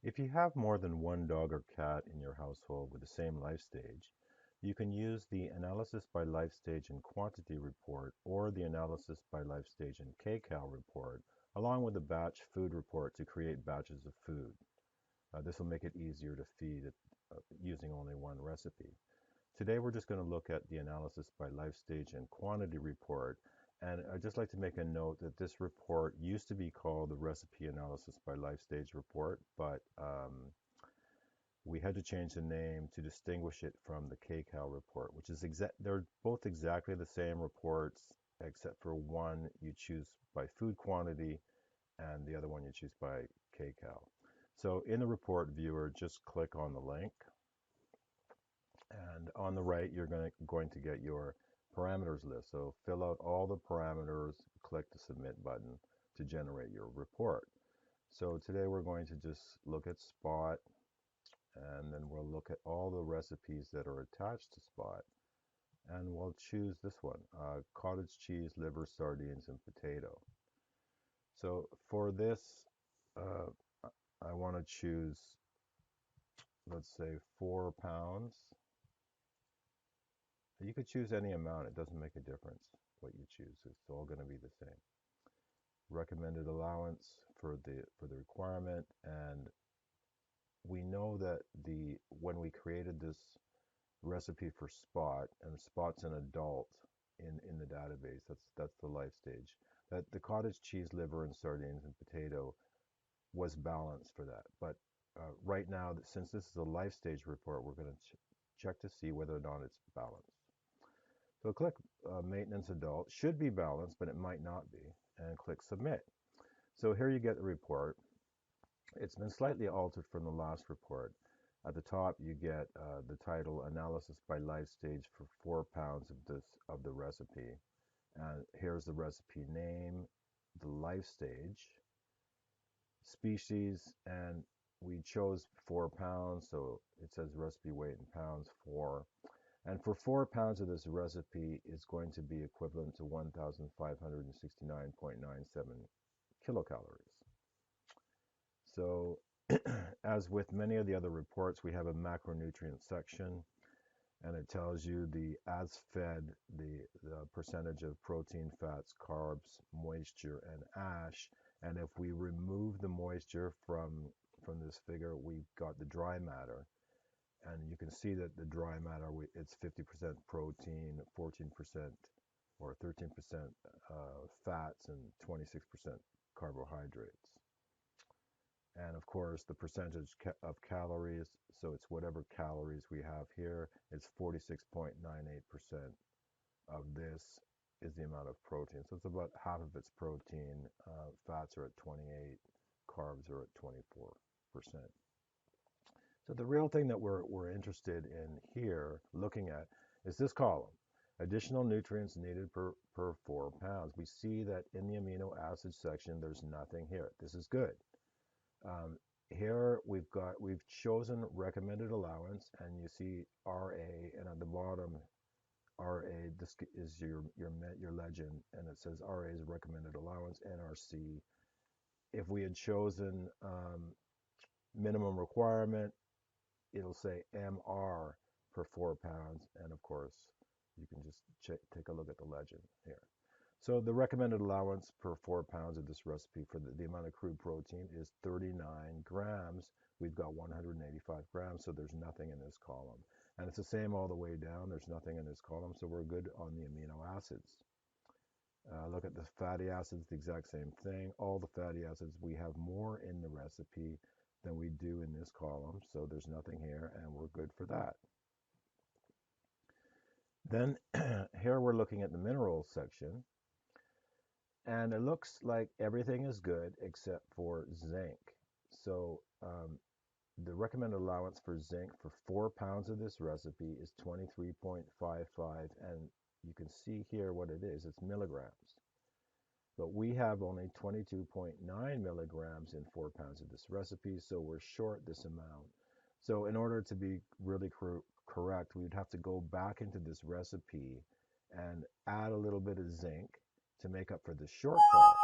If you have more than one dog or cat in your household with the same life stage, you can use the Analysis by Life Stage and Quantity report or the Analysis by Life Stage and kcal report, along with the batch food report to create batches of food. This will make it easier to feed using only one recipe. Today we're just going to look at the Analysis by Life Stage and Quantity report. And I'd just like to make a note that this report used to be called the Recipe Analysis by Life Stage report, but we had to change the name to distinguish it from the kcal report, which is they're both exactly the same reports, except for one you choose by food quantity and the other one you choose by kcal. So in the report viewer, just click on the link, and on the right, you're going to get your parameters list. So fill out all the parameters, click the submit button to generate your report. So today we're going to just look at Spot, and then we'll look at all the recipes that are attached to Spot. And we'll choose this one, cottage cheese, liver, sardines, and potato. So for this, uh, I want to choose, let's say, 4 pounds. You could choose any amount. It doesn't make a difference what you choose. It's all going to be the same. Recommended allowance for the requirement, and we know that when we created this recipe for Spot, and Spot's an adult in the database, that's the life stage, that the cottage cheese, liver, and sardines and potato was balanced for that. But right now, since this is a life stage report, we're going to check to see whether or not it's balanced. So click Maintenance Adult. Should be balanced, but it might not be. And click Submit. So here you get the report. It's been slightly altered from the last report. At the top, you get the title Analysis by Life Stage for 4 pounds of the recipe. And here's the recipe name, the life stage, species, and we chose 4 pounds, so it says recipe weight in pounds, 4. And for 4 pounds of this recipe, it's going to be equivalent to 1,569.97 kilocalories. So as with many of the other reports, we have a macronutrient section, and it tells you the as fed, the percentage of protein, fats, carbs, moisture, and ash. And if we remove the moisture from this figure, we've got the dry matter. And you can see that the dry matter, it's 50% protein, 14% or 13% fats, and 26% carbohydrates. And of course, the percentage of calories, so it's whatever calories we have here, it's 46.98% of this is the amount of protein. So it's about half of its protein. Fats are at 28, carbs are at 24%. So the real thing that we're interested in here, looking at, is this column. Additional nutrients needed per 4 pounds. We see that in the amino acid section, there's nothing here. This is good. Here we've chosen recommended allowance, and you see RA, and at the bottom, RA, this is your legend, and it says RA is recommended allowance, NRC. If we had chosen minimum requirement, it'll say MR per 4 pounds, and of course, you can just take a look at the legend here. So the recommended allowance per 4 pounds of this recipe for the amount of crude protein is 39 grams. We've got 185 grams, so there's nothing in this column. And it's the same all the way down. There's nothing in this column, so we're good on the amino acids. Look at the fatty acids, the exact same thing. All the fatty acids, we have more in the recipe than we do in this column, so there's nothing here, and we're good for that. Then here we're looking at the minerals section. And it looks like everything is good except for zinc. So the recommended allowance for zinc for 4 pounds of this recipe is 23.55, and you can see here what it is. It's milligrams. But we have only 22.9 milligrams in 4 pounds of this recipe, so we're short this amount. So in order to be really correct, we'd have to go back into this recipe and add a little bit of zinc to make up for the shortfall.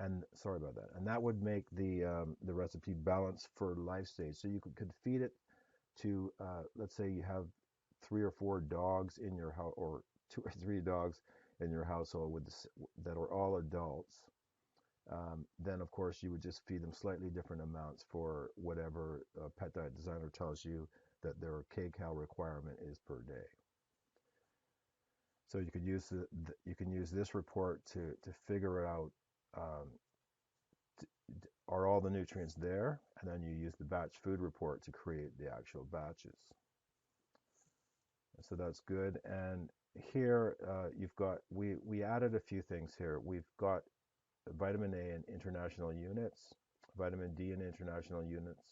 and sorry about that. And that would make the recipe balanced for life stage. So you could feed it to, let's say you have 3 or 4 dogs in your house, or 2 or 3 dogs in your household that are all adults. Then of course you would just feed them slightly different amounts for whatever pet diet designer tells you that their kcal requirement is per day. So you can use this report to figure out, um, are all the nutrients there, and then you use the batch food report to create the actual batches. So that's good. And here you've got, we added a few things here. We've got vitamin A in international units, vitamin D in international units,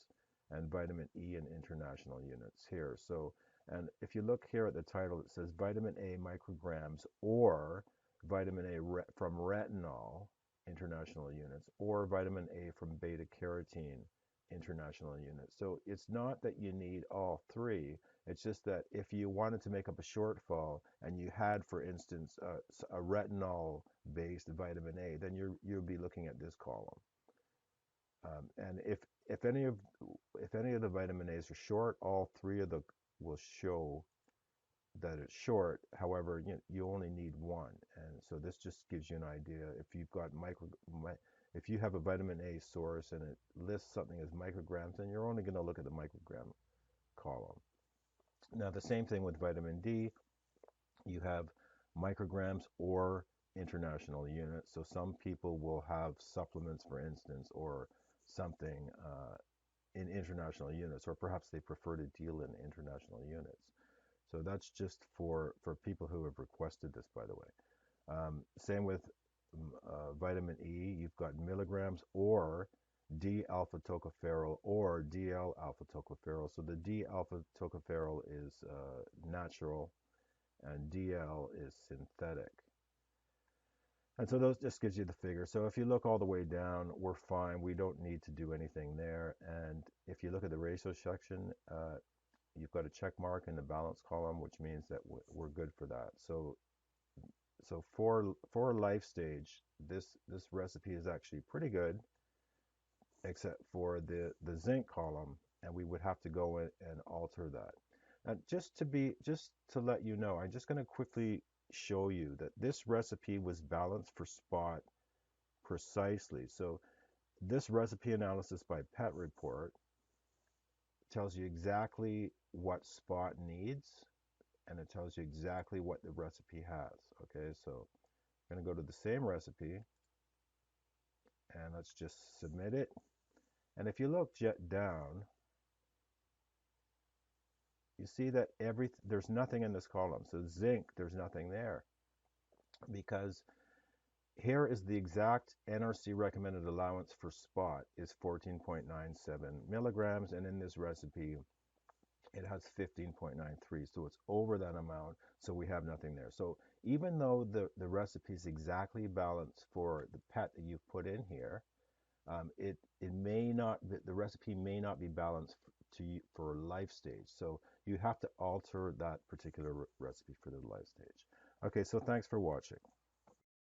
and vitamin E in international units here. So, and if you look here at the title, it says vitamin A micrograms, or vitamin A from retinol international units, or vitamin A from beta carotene international units. So it's not that you need all three. It's just that if you wanted to make up a shortfall and you had, for instance, a retinol-based vitamin A, then you'll be looking at this column. And if any of the vitamin A's are short, all three of the will show that it's short. However, you only need one, and so this just gives you an idea. If you've got if you have a vitamin A source and it lists something as micrograms, then you're only going to look at the microgram column. Now, the same thing with vitamin D. You have micrograms or international units. So some people will have supplements, for instance, or something in international units, or perhaps they prefer to deal in international units. So that's just for people who have requested this, by the way. Same with vitamin E. You've got milligrams or D-alpha tocopherol or DL-alpha tocopherol. So the D-alpha tocopherol is natural, and DL is synthetic. And so those just gives you the figure. So if you look all the way down, we're fine. We don't need to do anything there. And if you look at the ratio section, you've got a check mark in the balance column, which means that we're good for that. So for life stage, this recipe is actually pretty good, except for the zinc column, and we would have to go in and alter that. And just to let you know, I'm just going to quickly show you that this recipe was balanced for spot precisely. So this recipe analysis by Pet Report tells you exactly what spot needs, and it tells you exactly what the recipe has. Okay, so I'm going to go to the same recipe, and let's just submit it. And if you look down, you see that there's nothing in this column. So zinc, there's nothing there, because here is the exact NRC recommended allowance for spot is 14.97 milligrams, and in this recipe it has 15.93, so it's over that amount, so we have nothing there. So even though the recipe is exactly balanced for the pet that you've put in here, it may not, the recipe may not be balanced for life stage. So you have to alter that particular recipe for the life stage. Okay, so thanks for watching.